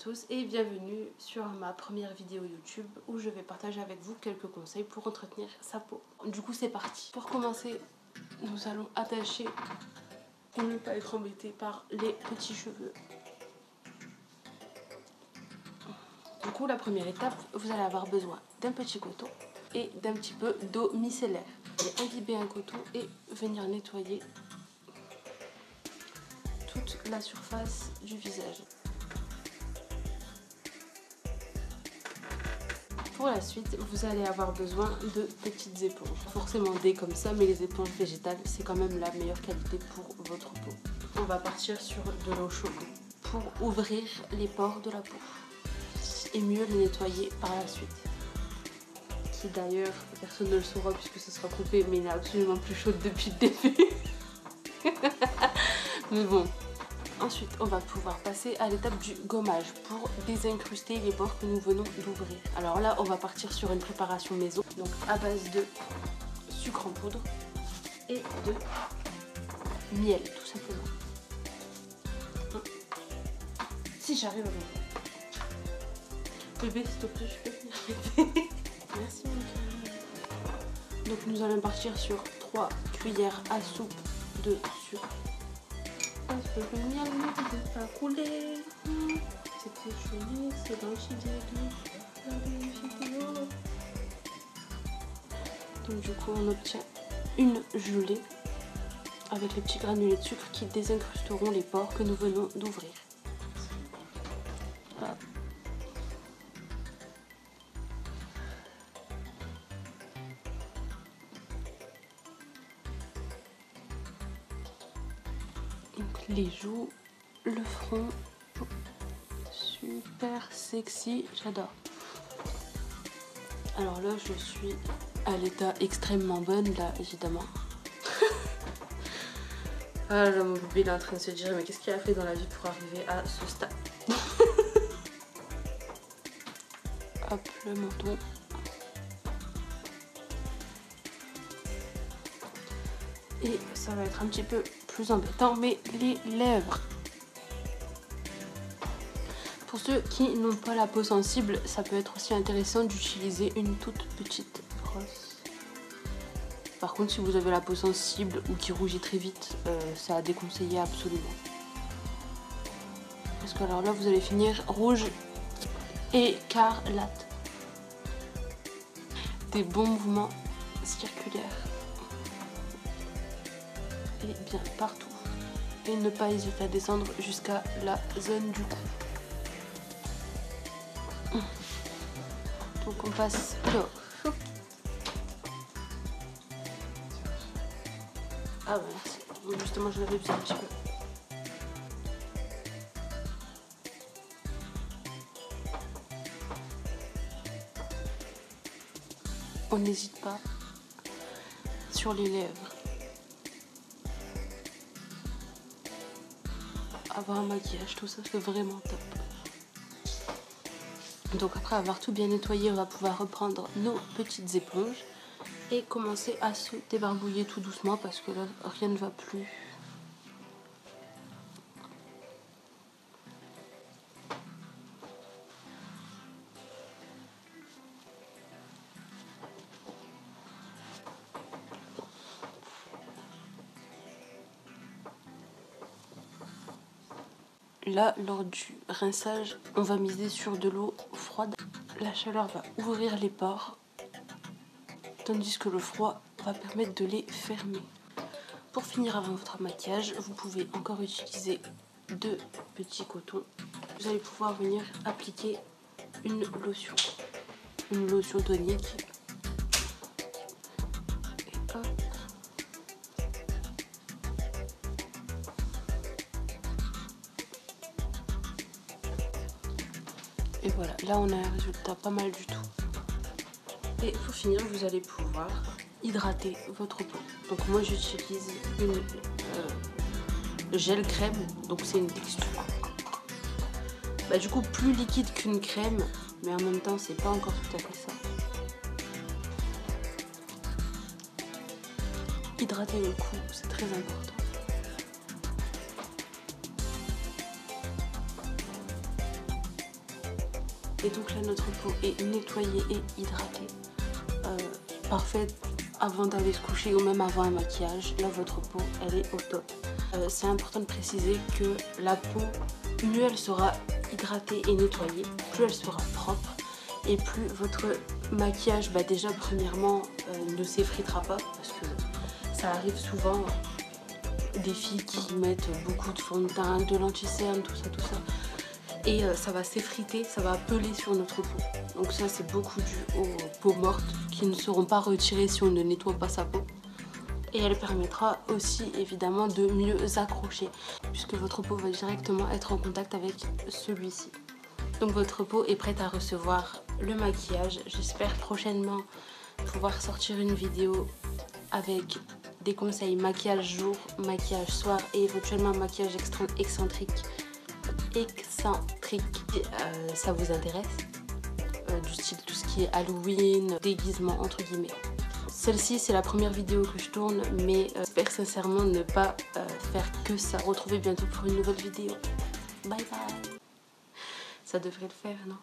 tous et bienvenue sur ma première vidéo YouTube où je vais partager avec vous quelques conseils pour entretenir sa peau. Du coup c'est parti. Pour commencer, nous allons attacher pour ne pas être embêté par les petits cheveux. Du coup la première étape, vous allez avoir besoin d'un petit coton et d'un petit peu d'eau micellaire. Vous allez imbiber un coton et venir nettoyer toute la surface du visage. Pour la suite, vous allez avoir besoin de petites éponges. Forcément des comme ça, mais les éponges végétales, c'est quand même la meilleure qualité pour votre peau. On va partir sur de l'eau chaude pour ouvrir les pores de la peau et mieux les nettoyer par la suite. Qui d'ailleurs, personne ne le saura puisque ce sera coupé, mais il n'est absolument plus chaude depuis le début. Mais bon. Ensuite, on va pouvoir passer à l'étape du gommage pour désincruster les pores que nous venons d'ouvrir. Alors là, on va partir sur une préparation maison, donc à base de sucre en poudre et de miel, tout simplement. Si j'arrive à voir. Bébé, s'il te plaît, je peux venir. Merci, mon cœur. Donc nous allons partir sur 3 cuillères à soupe de sucre. Parce que le miel ne devait pas couler. C'était joli, c'est dans la vidéo. Donc du coup on obtient une gelée avec les petits granulés de sucre qui désincrusteront les pores que nous venons d'ouvrir. Hop. Donc les joues, le front, super sexy, j'adore. Alors là je suis à l'état extrêmement bonne là évidemment. Ah là mon bébé il est en train de se dire mais qu'est-ce qu'il a fait dans la vie pour arriver à ce stade. Hop le menton. Et ça va être un petit peu plus embêtant, mais les lèvres. Pour ceux qui n'ont pas la peau sensible, ça peut être aussi intéressant d'utiliser une toute petite brosse. Par contre, si vous avez la peau sensible ou qui rougit très vite, ça a déconseillé absolument. Parce que alors là, vous allez finir rouge écarlate. Des bons mouvements circulaires. Et bien partout. Et ne pas hésiter à descendre jusqu'à la zone du cou. Donc on passe là. Ah ouais, merci. Justement je l'avais vu un petit peu. On n'hésite pas sur les lèvres. Avoir un maquillage, tout ça fait vraiment top. Donc après avoir tout bien nettoyé, on va pouvoir reprendre nos petites éponges et commencer à se débarbouiller tout doucement parce que là rien ne va plus. Là, lors du rinçage, on va miser sur de l'eau froide. La chaleur va ouvrir les pores, tandis que le froid va permettre de les fermer. Pour finir avant votre maquillage, vous pouvez encore utiliser 2 petits cotons. Vous allez pouvoir venir appliquer une lotion tonique. Et hop. Et voilà, là on a un résultat pas mal du tout. Et pour finir, vous allez pouvoir hydrater votre peau. Donc moi j'utilise une gel crème, donc c'est une texture. Du coup plus liquide qu'une crème, mais en même temps c'est pas encore tout à fait ça. Hydrater le cou, c'est très important. parfait. Donc là notre peau est nettoyée et hydratée. Parfaite avant d'aller se coucher ou même avant un maquillage. Là votre peau elle est au top. C'est important de préciser que la peau, mieux elle sera hydratée et nettoyée, plus elle sera propre et plus votre maquillage déjà premièrement ne s'effritera pas, parce que ça arrive souvent des filles qui mettent beaucoup de fond de teint, de l'anti-cerne, tout ça et ça va s'effriter, ça va peler sur notre peau. Donc ça c'est beaucoup dû aux peaux mortes qui ne seront pas retirées si on ne nettoie pas sa peau. Et elle permettra aussi évidemment de mieux accrocher, puisque votre peau va directement être en contact avec celui-ci. Donc votre peau est prête à recevoir le maquillage. J'espère prochainement pouvoir sortir une vidéo avec des conseils maquillage jour, maquillage soir et éventuellement maquillage excentrique. Ça vous intéresse, du style tout ce qui est Halloween, déguisement entre guillemets. Celle-ci c'est la première vidéo que je tourne, mais j'espère sincèrement ne pas faire que ça. Retrouvez bientôt pour une nouvelle vidéo. Bye bye. Ça devrait le faire, non?